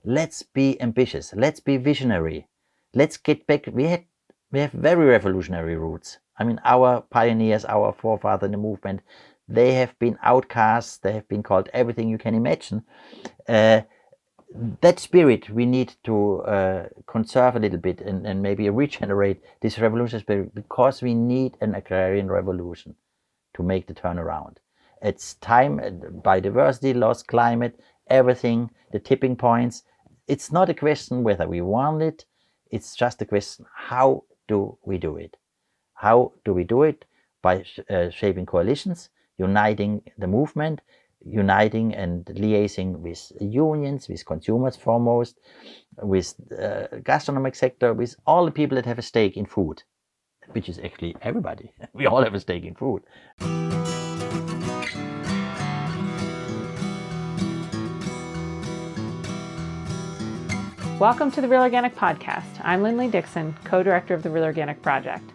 let's be ambitious, let's be visionary, let's get back. We have very revolutionary roots. I mean, our pioneers, our forefathers in the movement, they have been outcasts, they have been called everything you can imagine. That spirit we need to conserve a little bit and maybe regenerate this revolutionary spirit, because we need an agrarian revolution to make the turnaround. It's time, biodiversity loss, climate, everything, the tipping points. It's not a question whether we want it, it's just a question, how do we do it? How do we do it? By shaping coalitions, uniting the movement, uniting and liaising with unions, with consumers foremost, with gastronomic sector, with all the people that have a stake in food, which is actually everybody. We all have a stake in food. Welcome to the Real Organic Podcast. I'm Lindley Dixon, co-director of the Real Organic Project.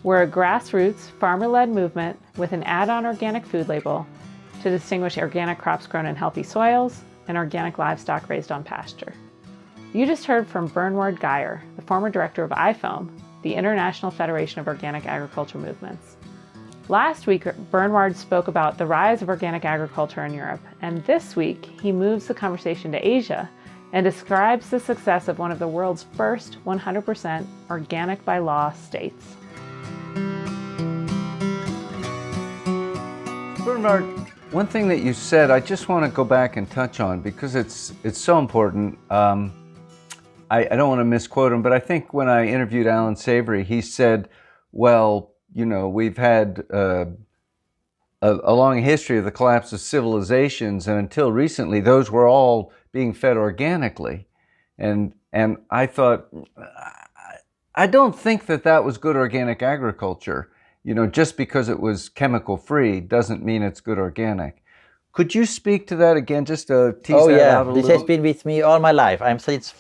We're a grassroots, farmer-led movement with an add-on organic food label to distinguish organic crops grown in healthy soils and organic livestock raised on pasture. You just heard from Bernward Geier, the former director of IFOAM, the International Federation of Organic Agriculture Movements. Last week, Bernward spoke about the rise of organic agriculture in Europe, and this week he moves the conversation to Asia and describes the success of one of the world's first 100% organic by law states. Bernward, one thing that you said, I just want to go back and touch on because it's so important. I don't want to misquote him, but I think when I interviewed Alan Savory, he said, well, you know, we've had a long history of the collapse of civilizations, and until recently, those were all being fed organically. And I thought, I don't think that was good organic agriculture. You know, just because it was chemical free doesn't mean it's good organic. Could you speak to that again, just to tease that out a little? This has been with me all my life. I'm since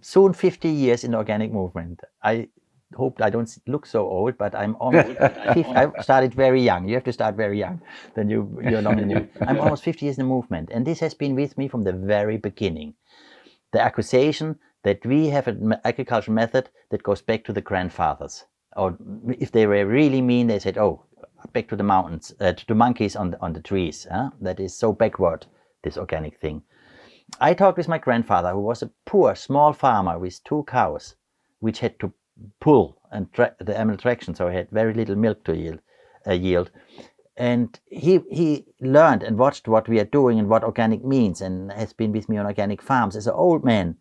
soon 50 years in the organic movement. I hope I don't look so old, but I'm almost 50. I started very young. You have to start very young, then you're long enough. I'm almost 50 years in the movement, and this has been with me from the very beginning. The accusation that we have an agricultural method that goes back to the grandfathers, or if they were really mean, they said, "Oh, back to the mountains, to the monkeys on the trees." That is so backward, this organic thing. I talked with my grandfather, who was a poor small farmer with 2 cows, which had to pull and the animal traction, so he had very little milk to yield. And he learned and watched what we are doing and what organic means, and has been with me on organic farms as an old man.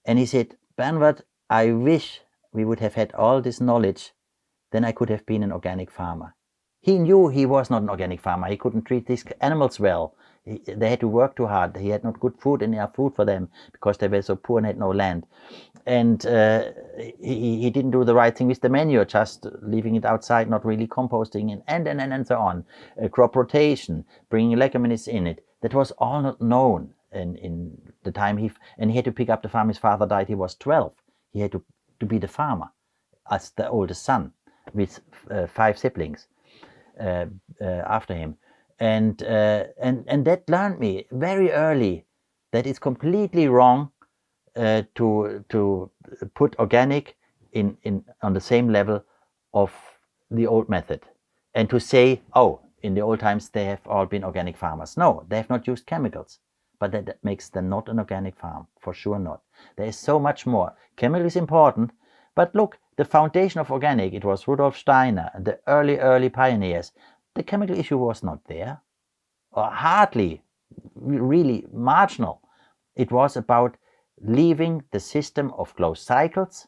And he said, "Bernward, I wish we would have had all this knowledge, then I could have been an organic farmer." He knew he was not an organic farmer. He couldn't treat these animals well. They had to work too hard. He had not good food, enough food for them, because they were so poor and had no land. And he didn't do the right thing with the manure, just leaving it outside, not really composting, and so on. Crop rotation, bringing leguminous in it. That was all not known in the time he had to pick up the farm. His father died, he was 12. He had to be the farmer as the oldest son with 5 siblings after him. And that learned me very early that it's completely wrong to put organic in on the same level of the old method, and to say, oh, in the old times they have all been organic farmers. No, they have not used chemicals, but that makes them not an organic farm, for sure not. There is so much more. Chemical is important, but look, the foundation of organic, it was Rudolf Steiner, the early pioneers. The chemical issue was not there, or hardly, really marginal. It was about leaving the system of closed cycles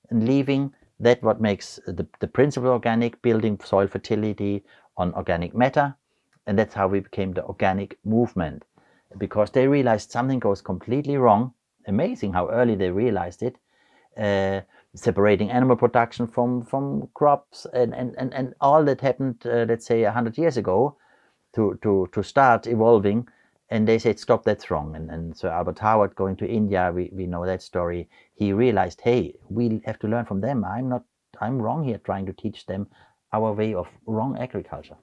and leaving that what makes the principle organic, building soil fertility on organic matter. And that's how we became the organic movement, because they realized something goes completely wrong. Amazing how early they realized it. Separating animal production from crops and all that happened, let's say 100 years ago, to start evolving. And they said, stop, that's wrong. And so Albert Howard going to India, we know that story. He realized, hey, we have to learn from them. I'm wrong here trying to teach them our way of wrong agriculture.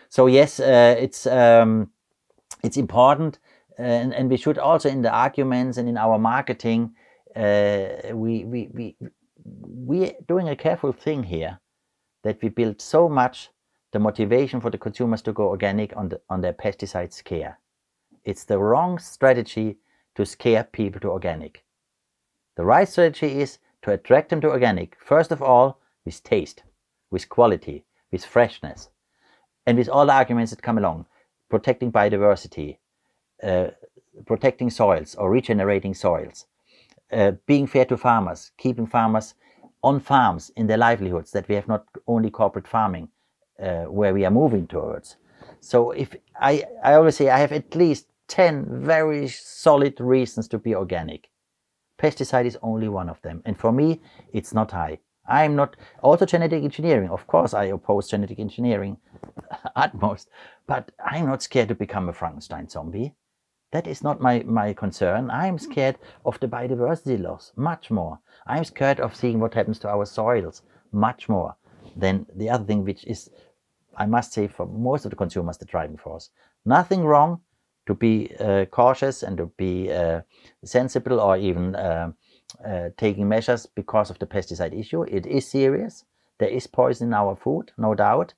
So yes, it's important and we should also, in the arguments and in our marketing, we're doing a careful thing here, that we build so much the motivation for the consumers to go organic on their pesticide scare. It's the wrong strategy to scare people to organic. The right strategy is to attract them to organic, first of all, with taste, with quality, with freshness, and with all the arguments that come along, protecting biodiversity, protecting soils or regenerating soils, being fair to farmers, keeping farmers on farms in their livelihoods, that we have not only corporate farming, where we are moving towards. So if I always say I have at least 10 very solid reasons to be organic. Pesticide is only one of them, and for me it's not high. I'm not, also genetic engineering, of course I oppose genetic engineering utmost, but I'm not scared to become a Frankenstein zombie. That is not my concern. I'm scared of the biodiversity loss, much more. I'm scared of seeing what happens to our soils, much more than the other thing, which is, I must say, for most of the consumers, the driving force. Nothing wrong to be cautious and to be sensible, or even taking measures because of the pesticide issue. It is serious. There is poison in our food, no doubt,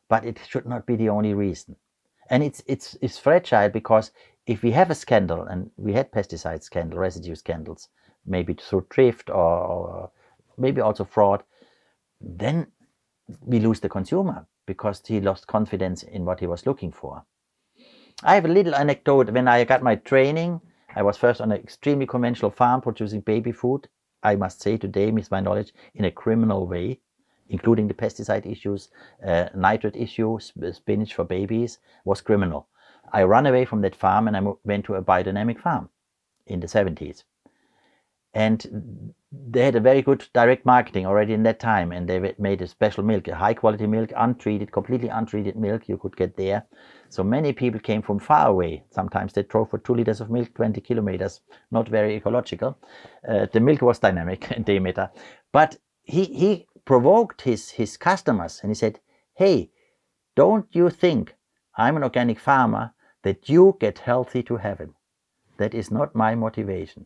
but it should not be the only reason. And it's fragile, because if we have a scandal, and we had pesticide scandal, residue scandals, maybe through thrift or maybe also fraud, then we lose the consumer, because he lost confidence in what he was looking for. I have a little anecdote. When I got my training, I was first on an extremely conventional farm producing baby food, I must say today, with my knowledge, in a criminal way, including the pesticide issues, nitrate issues, spinach for babies, was criminal. I ran away from that farm and I went to a biodynamic farm in the 70s. And they had a very good direct marketing already in that time, and they made a special milk, a high quality milk, untreated, completely untreated milk you could get there. So many people came from far away. Sometimes they drove for 2 liters of milk, 20 kilometers, not very ecological. The milk was dynamic and Demeter. But he provoked his customers, and he said, hey, don't you think, I'm an organic farmer, that you get healthy to heaven? That is not my motivation.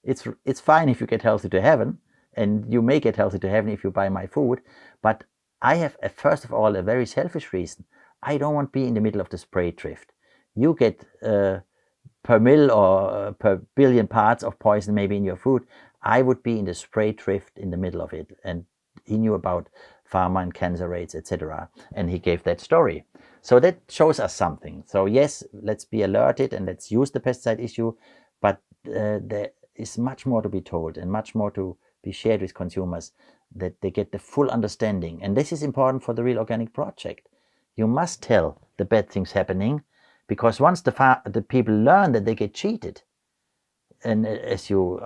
It's fine if you get healthy to heaven, and you may get healthy to heaven if you buy my food, but I have, first of all, a very selfish reason. I don't want to be in the middle of the spray drift. You get per mil or per billion parts of poison maybe in your food. I would be in the spray drift in the middle of it. And he knew about pharma and cancer rates, etc. And he gave that story. So that shows us something. So yes, let's be alerted and let's use the pesticide issue, but there is much more to be told and much more to be shared with consumers, that they get the full understanding. And this is important for the Real Organic Project. You must tell the bad things happening, because once the people learn that they get cheated, and as you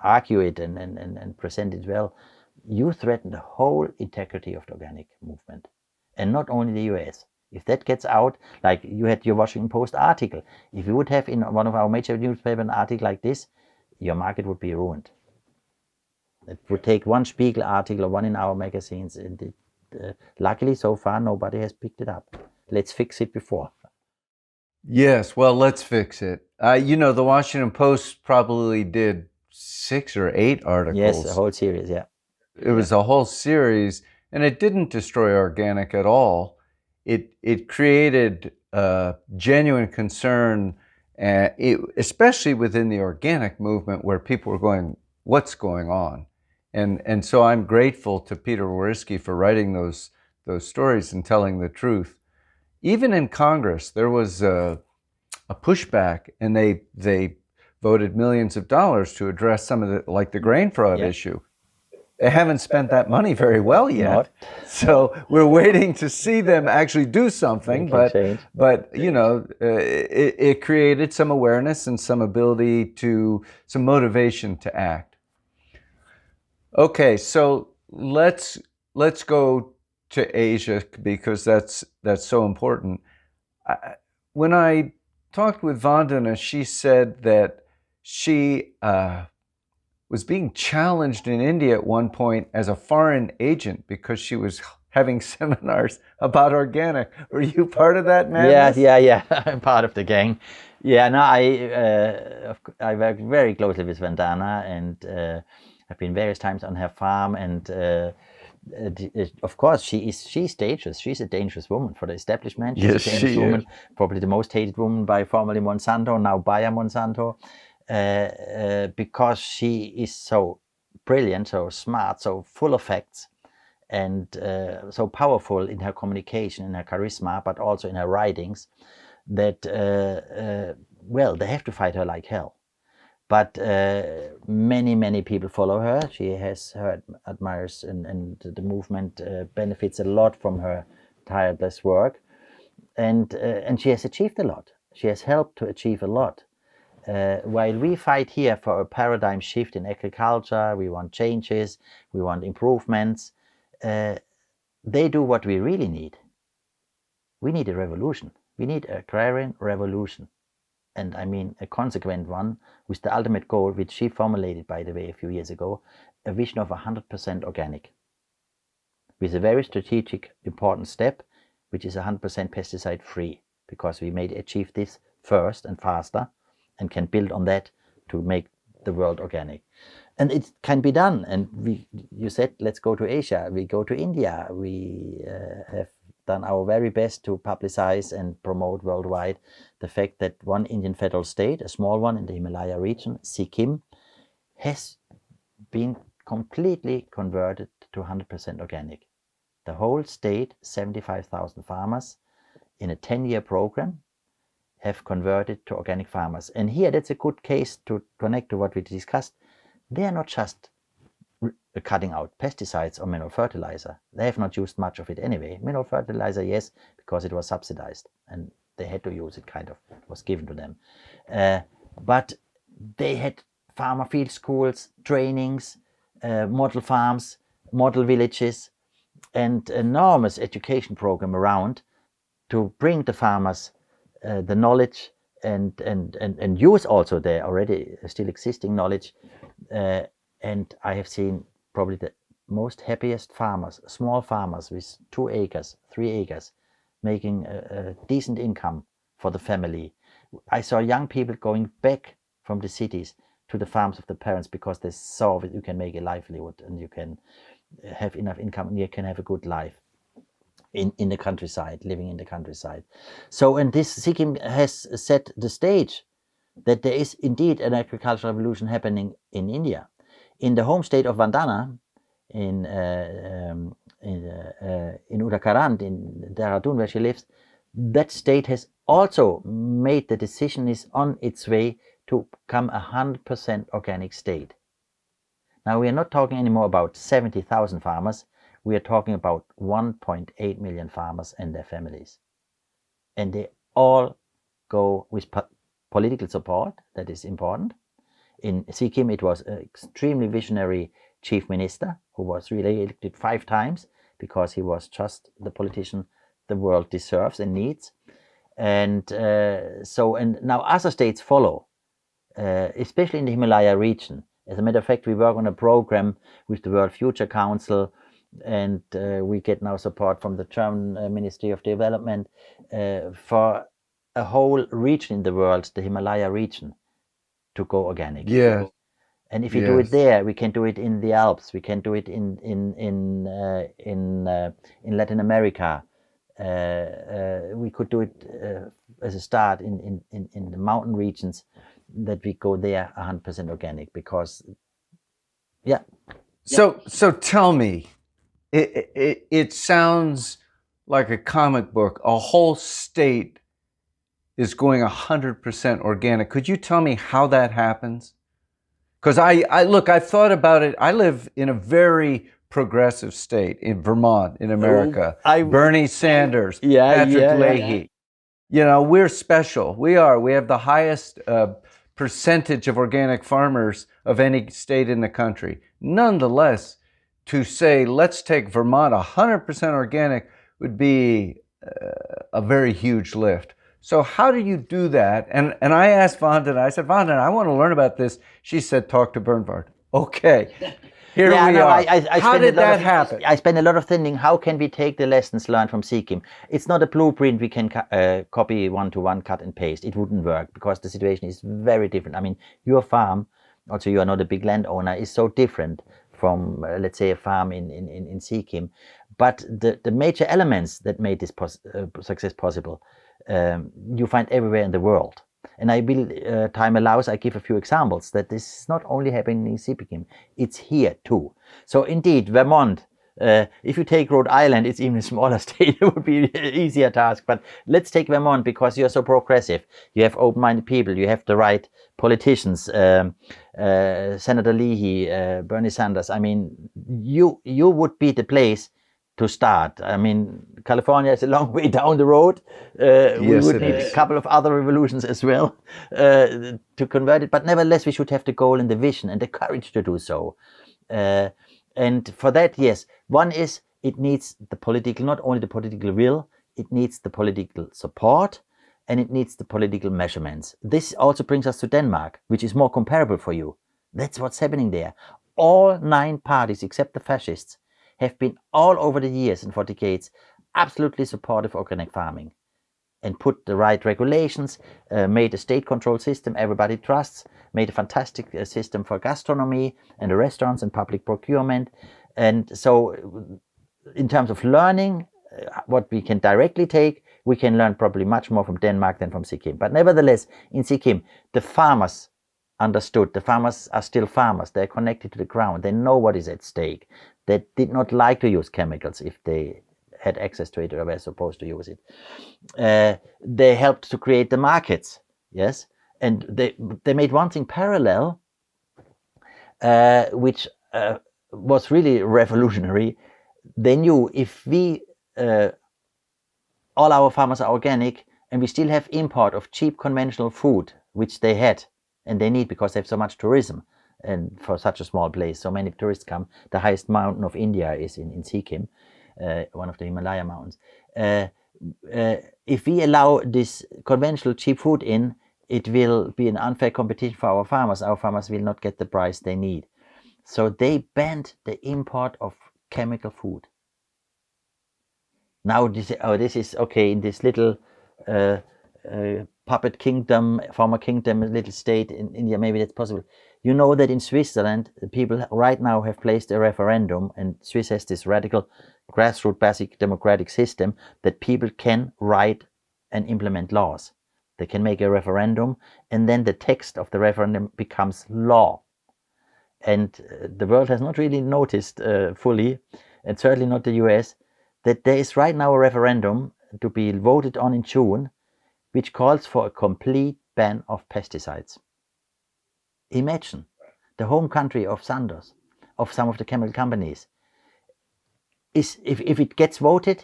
argue it and present it well, you threaten the whole integrity of the organic movement, and not only the US. If that gets out, like you had your Washington Post article, if you would have in one of our major newspapers an article like this, your market would be ruined. It would take one Spiegel article or one in our magazines, and luckily so far nobody has picked it up. Let's fix it before. Yes, well, let's fix it. You know, the Washington Post probably did 6 or 8 articles. Yes, a whole series, yeah. It was a whole series, and it didn't destroy organic at all. It created genuine concern, especially within the organic movement, where people were going, what's going on? And so I'm grateful to Peter Wawrzycki for writing those stories and telling the truth. Even in Congress, there was a pushback, and they voted millions of dollars to address some of the, like the grain fraud issue. They haven't spent that money very well yet. So we're waiting to see them actually do something. But you know, it created some awareness and some ability some motivation to act. Okay, so let's go to Asia, because that's so important. When I talked with Vandana, she said that she was being challenged in India at one point as a foreign agent because she was having seminars about organic. Were you part of that madness? Yeah, I'm part of the gang. Yeah, no, I work very closely with Vandana, and I've been various times on her farm, and of course she's dangerous. She's a dangerous woman for the establishment. She's Yes, a dangerous she woman, is. probably the most hated woman by formerly Monsanto, now Bayer Monsanto, because she is so brilliant, so smart, so full of facts, and so powerful in her communication, in her charisma, but also in her writings, that well, they have to fight her like hell. But many people follow her. She has her admirers, and the movement benefits a lot from her tireless work, and she has achieved a lot. She has helped to achieve a lot. While we fight here for a paradigm shift in agriculture, we want changes, we want improvements. They do what we really need. We need a revolution. We need a agrarian revolution. And I mean a consequent one, with the ultimate goal, which she formulated, by the way, a few years ago, a vision of 100% organic, with a very strategic, important step, which is 100% pesticide free, because we may achieve this first and faster, and can build on that to make the world organic. And it can be done. And you said, let's go to Asia. We go to India. We have done our very best to publicize and promote worldwide the fact that one Indian federal state, a small one in the Himalaya region, Sikkim, has been completely converted to 100% organic. The whole state, 75,000 farmers, in a 10-year program, have converted to organic farmers. And here, that's a good case to connect to what we discussed. They are not just cutting out pesticides or mineral fertilizer. They have not used much of it anyway. Mineral fertilizer, yes, because it was subsidized and they had to use it, kind of, it was given to them. But they had farmer field schools, trainings, model farms, model villages, and enormous education program around to bring the farmers the knowledge and use also their already still existing knowledge. And I have seen probably the most happiest farmers, small farmers with 2 acres, 3 acres, making a decent income for the family. I saw young people going back from the cities to the farms of the parents because they saw that you can make a livelihood and you can have enough income and you can have a good life in the countryside, living in the countryside. So, and this Sikkim has set the stage that there is indeed an agricultural revolution happening in India. In the home state of Vandana, in Uttarakhand, in Dehradun, where she lives, that state has also made the decision, is on its way to become a 100% organic state. Now, we are not talking anymore about 70,000 farmers. We are talking about 1.8 million farmers and their families. And they all go with political support. That is important. In Sikkim, it was an extremely visionary chief minister who was re-elected 5 times because he was just the politician the world deserves and needs. And and now other states follow, especially in the Himalaya region. As a matter of fact, we work on a program with the World Future Council, and we get now support from the German Ministry of Development for a whole region in the world, the Himalaya region, to go organic. Yeah. And if we do it there, we can do it in the Alps. We can do it in Latin America. We could do it as a start in the mountain regions, that we go there 100% organic, because So tell me, it sounds like a comic book. A whole state is going 100% organic. Could you tell me how that happens? Because I've thought about it. I live in a very progressive state in Vermont, in America. Bernie Sanders, Patrick Leahy. You know, we're special. We have the highest percentage of organic farmers of any state in the country. Nonetheless, to say, let's take Vermont 100% organic would be a very huge lift. So how do you do that? And I asked Vandana, I said, Vandana, I want to learn about this. She said, talk to Bernward. Okay. Here we no, are. How spend a did lot that of, happen? I spend a lot of thinking, how can we take the lessons learned from Sikkim? It's not a blueprint we can copy one-to-one, cut and paste. It wouldn't work because the situation is very different. I mean, your farm, also you are not a big landowner, is so different from, let's say, a farm in Sikkim. But the major elements that made this success possible, you find everywhere in the world. And I will, time allows, I give a few examples that this is not only happening in Sikkim, it's here too. So indeed, Vermont, if you take Rhode Island, it's even a smaller state, it would be an easier task. But let's take Vermont because you're so progressive. You have open-minded people, you have the right politicians, Senator Leahy, Bernie Sanders. I mean, you would be the place to start. I mean, California is a long way down the road. We would need a couple of other revolutions as well to convert it. But nevertheless, we should have the goal and the vision and the courage to do so. And for that, yes, one is it needs the political, not only the political will, it needs the political support and it needs the political measurements. This also brings us to Denmark, which is more comparable for you. That's what's happening there. All 9 parties, except the fascists, have been all over the years and for decades absolutely supportive of organic farming and put the right regulations, made a state-controlled system everybody trusts, made a fantastic system for gastronomy and the restaurants and public procurement. And so in terms of learning, what we can directly take, we can learn probably much more from Denmark than from Sikkim. But nevertheless, in Sikkim, the farmers understood. The farmers are still farmers. They're connected to the ground. They know what is at stake. They did not like to use chemicals if they had access to it or were supposed to use it. They helped to create the markets, yes? And they made one thing parallel, which was really revolutionary. They knew if we, all our farmers are organic and we still have import of cheap conventional food, which they had and they need because they have so much tourism. And for such a small place, so many tourists come. The highest mountain of India is in Sikkim, one of the Himalaya mountains. If we allow this conventional cheap food in, it will be an unfair competition for our farmers. Our farmers will not get the price they need. So they banned the import of chemical food. Now this is okay in this little puppet kingdom, former kingdom, little state in India. Maybe that's possible. You know that in Switzerland, the people right now have placed a referendum, and Swiss has this radical, grassroots, basic democratic system that people can write and implement laws. They can make a referendum, and then the text of the referendum becomes law. And the world has not really noticed fully, and certainly not the US, that there is right now a referendum to be voted on in June, which calls for a complete ban of pesticides. Imagine the home country of Sandoz, of some of the chemical companies, is if it gets voted,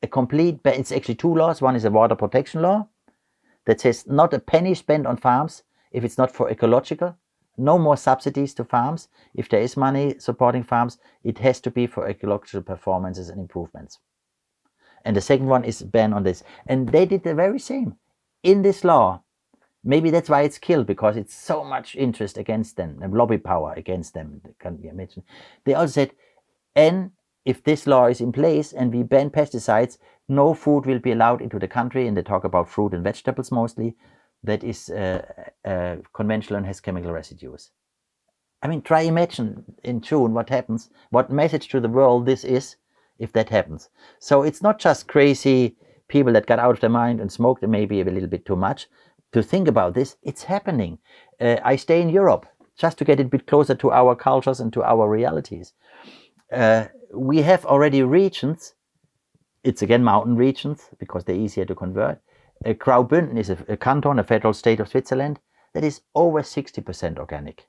a complete ban. It's actually 2 laws. One is a water protection law that says not a penny spent on farms if it's not for ecological. No more subsidies to farms. If there is money supporting farms, it has to be for ecological performances and improvements. And the second one is a ban on this. And they did the very same in this law. Maybe that's why it's killed, because it's so much interest against them, and lobby power against them. Can you imagine? They also said, and if this law is in place and we ban pesticides, no food will be allowed into the country. And they talk about fruit and vegetables mostly, that is conventional and has chemical residues. I mean, try imagine in June what happens, what message to the world this is if that happens. So it's not just crazy people that got out of their mind and smoked maybe a little bit too much. To think about this, it's happening. I stay in Europe just to get a bit closer to our cultures and to our realities. We have already regions, it's again mountain regions because they're easier to convert. Graubünden is a canton, a federal state of Switzerland, that is over 60% organic.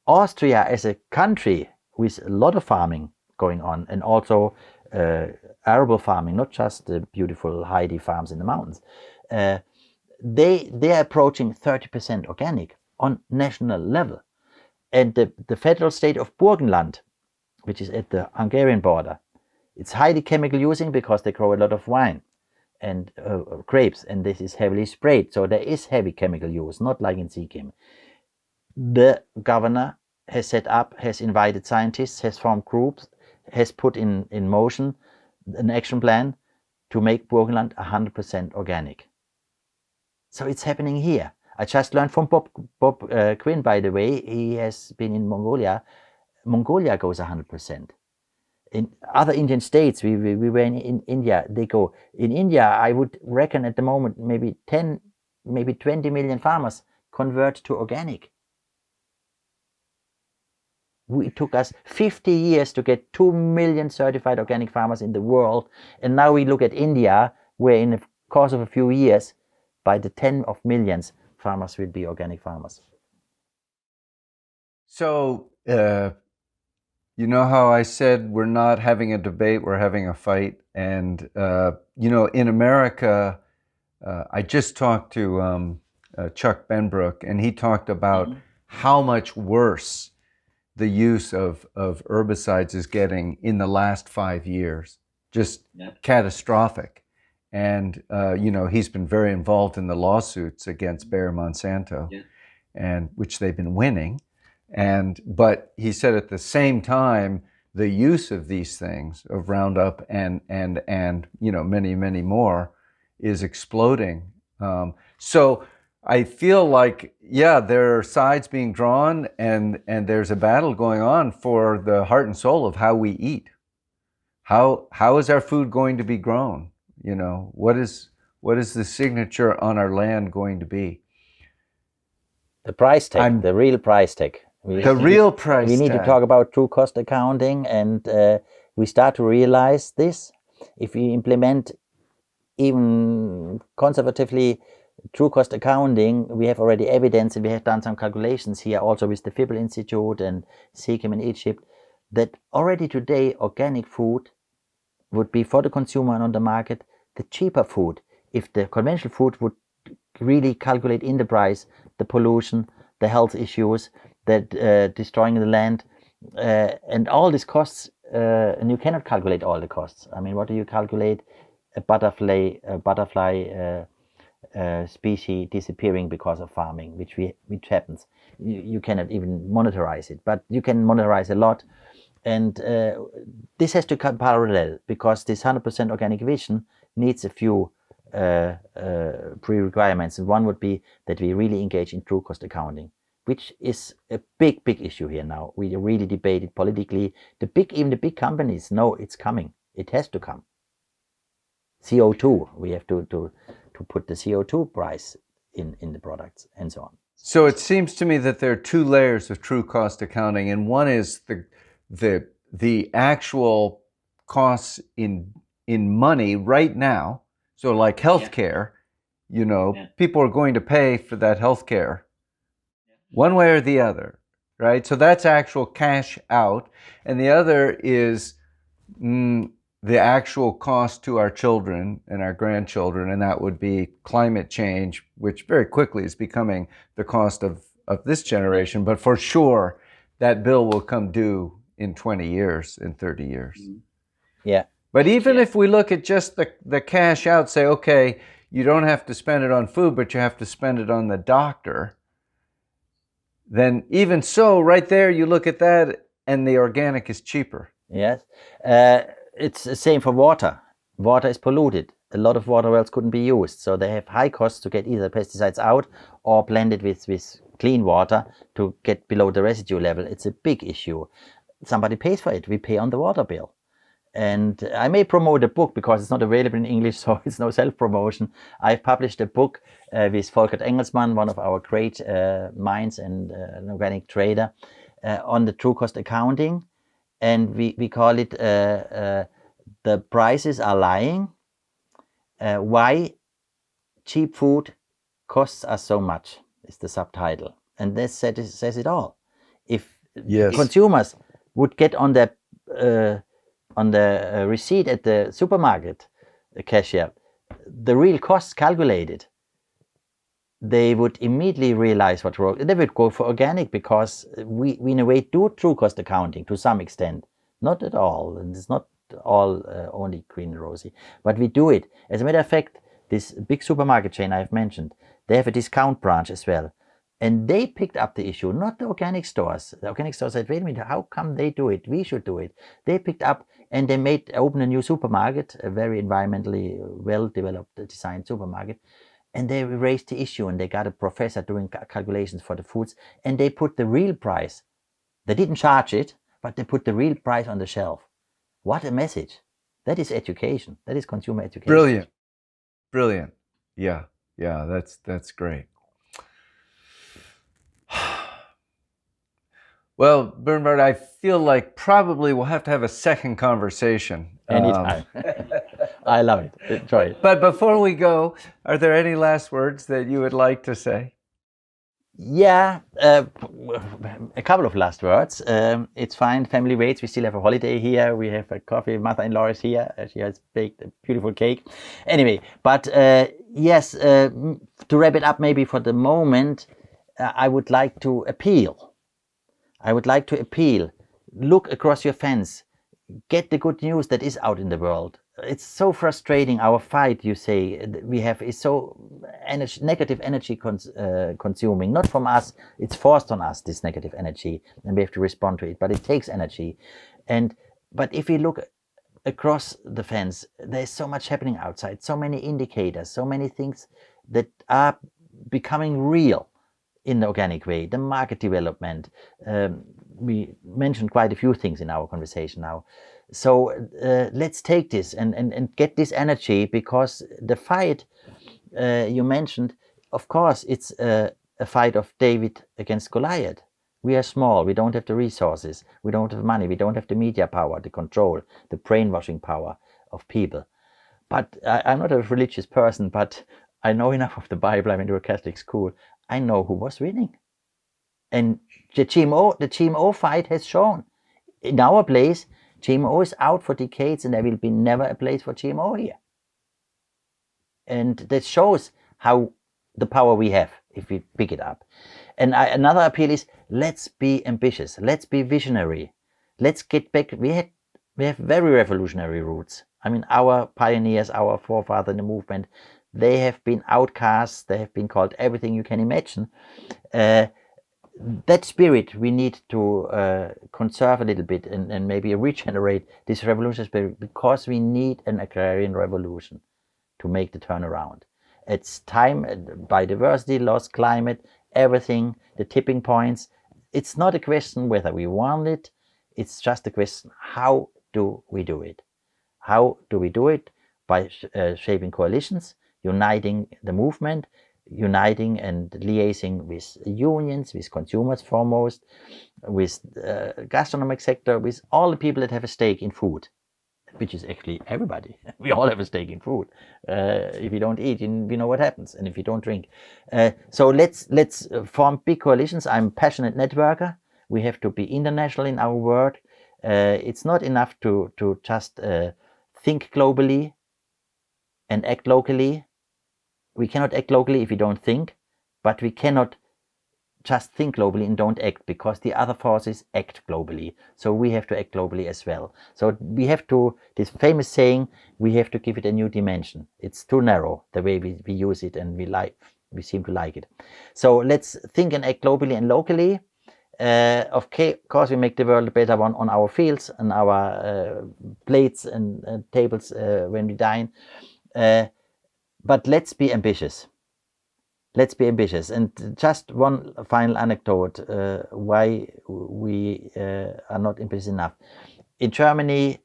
Austria as a country with a lot of farming going on, and also arable farming, not just the beautiful Heidi farms in the mountains. They are approaching 30% organic on national level. And the federal state of Burgenland, which is at the Hungarian border, it's highly chemical using because they grow a lot of wine and grapes, and this is heavily sprayed. So there is heavy chemical use, not like in Sikkim. The governor has set up, has invited scientists, has formed groups, has put in motion an action plan to make Burgenland 100% organic. So it's happening here. I just learned from Bob Quinn, by the way. He has been in Mongolia. Mongolia goes 100%. In other Indian states, we were in India, they go. In India, I would reckon at the moment maybe 10, maybe 20 million farmers convert to organic. It took us 50 years to get 2 million certified organic farmers in the world. And now we look at India, where in the course of a few years, by the 10 of millions, farmers will be organic farmers. So, you know how I said we're not having a debate, we're having a fight. And, you know, in America, I just talked to Chuck Benbrook, and he talked about how much worse the use of herbicides is getting in the last 5 years. Just catastrophic. And, you know, he's been very involved in the lawsuits against Bayer Monsanto, and which they've been winning. But he said at the same time, the use of these things, of Roundup and you know, many more, is exploding. So I feel like, yeah, there are sides being drawn, and there's a battle going on for the heart and soul of how we eat. How is our food going to be grown? You know, what is the signature on our land going to be? The price tag, the real price tag. We need to talk about true cost accounting, and we start to realize this. If we implement even conservatively true cost accounting, we have already evidence, and we have done some calculations here also with the Fibble Institute and Sikkim in Egypt, that already today organic food would be for the consumer and on the market the cheaper food. If the conventional food would really calculate in the price the pollution, the health issues, that destroying the land, and all these costs, and you cannot calculate all the costs. I mean, what do you calculate? A butterfly species disappearing because of farming, which happens. You cannot even monetize it, but you can monetize a lot. And this has to come parallel, because this 100% organic vision needs a few pre-requirements. And one would be that we really engage in true cost accounting, which is a big issue here now. We really debate it politically. Even the big companies know it's coming. It has to come. CO2, we have to put the CO2 price in the products and so on. So it seems to me that there are two layers of true cost accounting, and one is the actual costs in money right now. So like healthcare, you know, people are going to pay for that healthcare one way or the other, right? So that's actual cash out. And the other is the actual cost to our children and our grandchildren, and that would be climate change, which very quickly is becoming the cost of this generation. But for sure, that bill will come due in 20 years, in 30 years. Yeah. But even if we look at just the cash out, say, okay, you don't have to spend it on food, but you have to spend it on the doctor, then even so, right there, you look at that, and the organic is cheaper. Yes. It's the same for water. Water is polluted. A lot of water wells couldn't be used, so they have high costs to get either pesticides out or blend it with clean water to get below the residue level. It's a big issue. Somebody pays for it. We pay on the water bill. And I may promote a book because it's not available in English, so it's no self-promotion. I've published a book with Volkert Engelsmann, one of our great minds and an organic trader, on the true cost accounting. And we call it The Prices Are Lying. Why cheap food costs us so much is the subtitle. And this says it all. If consumers would get on the receipt at the supermarket cashier the real costs calculated, they would immediately realize what's wrong. They would go for organic, because we in a way do true cost accounting to some extent. Not at all. It's not all only green and rosy, but we do it. As a matter of fact, this big supermarket chain I've mentioned, they have a discount branch as well. And they picked up the issue, not the organic stores. The organic stores said, wait a minute, how come they do it? We should do it. They picked up and they opened a new supermarket, a very environmentally well-developed, designed supermarket. And they raised the issue and they got a professor doing calculations for the foods and they put the real price. They didn't charge it, but they put the real price on the shelf. What a message. That is education. That is consumer education. Brilliant. Brilliant. Yeah. Yeah, that's great. Well, Bernward, I feel like probably we'll have to have a second conversation. Anytime. I love it. Enjoy it. But before we go, are there any last words that you would like to say? Yeah, a couple of last words. It's fine. Family waits. We still have a holiday here. We have a coffee. Mother-in-law is here. She has baked a beautiful cake. Anyway, but yes, to wrap it up, maybe for the moment, I would like to appeal. Look across your fence. Get the good news that is out in the world. It's so frustrating. Our fight, you say, we have is so negative energy consuming. Not from us. It's forced on us, this negative energy, and we have to respond to it. But it takes energy. But if we look across the fence, there's so much happening outside. So many indicators. So many things that are becoming real in the organic way. The market development. We mentioned quite a few things in our conversation now. So let's take this and get this energy, because the fight you mentioned, of course, it's a fight of David against Goliath. We are small, we don't have the resources, we don't have money, we don't have the media power, the control, the brainwashing power of people. But I'm not a religious person, but I know enough of the Bible. I went to a Catholic school. I know who was winning. And the GMO fight has shown, in our place, GMO is out for decades and there will be never a place for GMO here. And that shows how the power we have if we pick it up. And another appeal is, let's be ambitious, let's be visionary, let's get back. We have very revolutionary roots. I mean, our pioneers, our forefathers in the movement, they have been outcasts, they have been called everything you can imagine. That spirit we need to conserve a little bit and maybe regenerate this revolutionary spirit, because we need an agrarian revolution to make the turnaround. It's time. Biodiversity loss, climate, everything, the tipping points. It's not a question whether we want it, it's just a question, how do we do it? How do we do it? By shaping coalitions, uniting the movement, uniting and liaising with unions, with consumers foremost, with gastronomic sector, with all the people that have a stake in food, which is actually everybody. We all have a stake in food. If you don't eat, we know what happens, and if you don't drink. So let's form big coalitions. I'm a passionate networker. We have to be international in our work. It's not enough to just think globally and act locally. We cannot act locally if we don't think, but we cannot just think globally and don't act, because the other forces act globally. So we have to act globally as well. So we have to, this famous saying, we have to give it a new dimension. It's too narrow the way we use it, and we seem to like it. So let's think and act globally and locally. Of course, we make the world a better one on our fields and our plates and tables when we dine. But let's be ambitious. Let's be ambitious. And just one final anecdote why we are not ambitious enough. In Germany,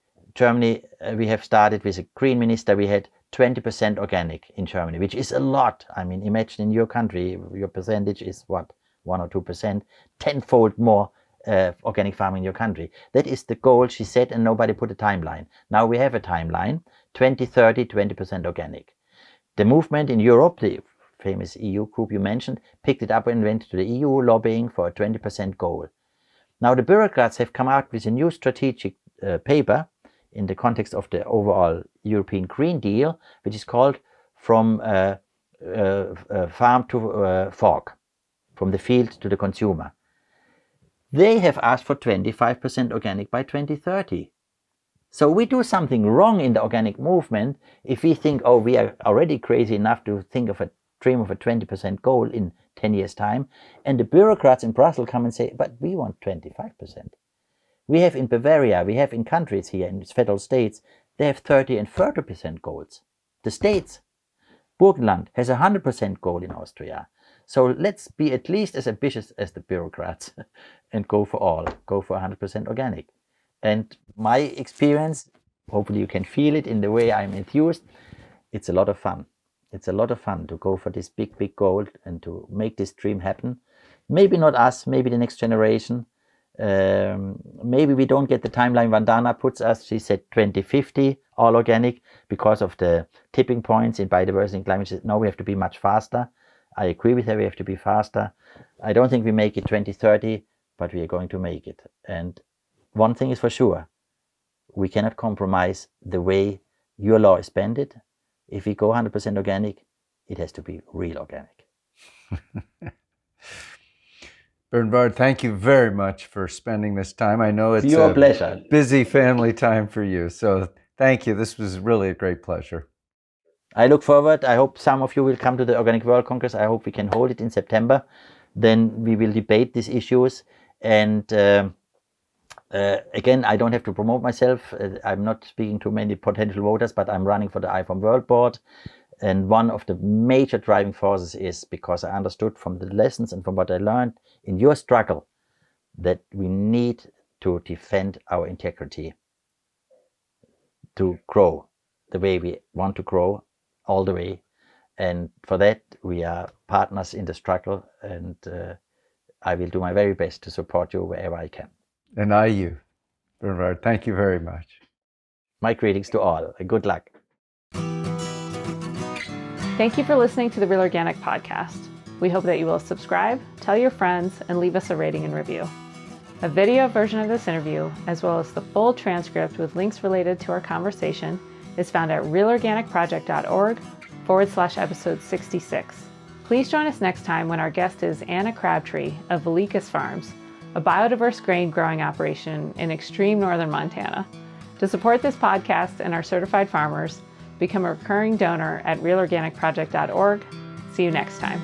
we have started with a green minister. We had 20% organic in Germany, which is a lot. I mean, imagine in your country, your percentage is what, 1 or 2%, tenfold more organic farming in your country. That is the goal she set, and nobody put a timeline. Now we have a timeline, 2030, 20% organic. The movement in Europe, the famous EU group you mentioned, picked it up and went to the EU lobbying for a 20% goal. Now the bureaucrats have come out with a new strategic paper in the context of the overall European Green Deal, which is called From Farm to Fork, from the field to the consumer. They have asked for 25% organic by 2030. So we do something wrong in the organic movement if we think, oh, we are already crazy enough to think of a dream of a 20% goal in 10 years' time. And the bureaucrats in Brussels come and say, but we want 25%. We have in Bavaria, we have in countries here, in federal states, they have 30 and 30% goals. The states, Burgenland has a 100% goal in Austria. So let's be at least as ambitious as the bureaucrats and go for all, go for 100% organic. And my experience, hopefully you can feel it in the way I'm enthused, it's a lot of fun. It's a lot of fun to go for this big, big goal and to make this dream happen. Maybe not us, maybe the next generation. Maybe we don't get the timeline Vandana puts us. She said 2050, all organic, because of the tipping points in biodiversity and climate change. No, we have to be much faster. I agree with her, we have to be faster. I don't think we make it 2030, but we are going to make it. And one thing is for sure, we cannot compromise the way your law is banded. If we go 100% organic, it has to be real organic. Bernward, thank you very much for spending this time. I know it's your pleasure. Busy family time for you. So thank you. This was really a great pleasure. I look forward. I hope some of you will come to the Organic World Congress. I hope we can hold it in September. Then we will debate these issues. And again, I don't have to promote myself. I'm not speaking to many potential voters, but I'm running for the IFOAM World Board. And one of the major driving forces is because I understood from the lessons and from what I learned in your struggle that we need to defend our integrity to grow the way we want to grow all the way. And for that, we are partners in the struggle, and I will do my very best to support you wherever I can. And I you, Bernward, thank you very much. My greetings to all. Good luck. Thank you for listening to the Real Organic Podcast. We hope that you will subscribe, tell your friends, and leave us a rating and review. A video version of this interview, as well as the full transcript with links related to our conversation, is found at realorganicproject.org/episode 66. Please join us next time when our guest is Anna Crabtree of Velikas Farms, a biodiverse grain growing operation in extreme northern Montana. To support this podcast and our certified farmers, become a recurring donor at realorganicproject.org. See you next time.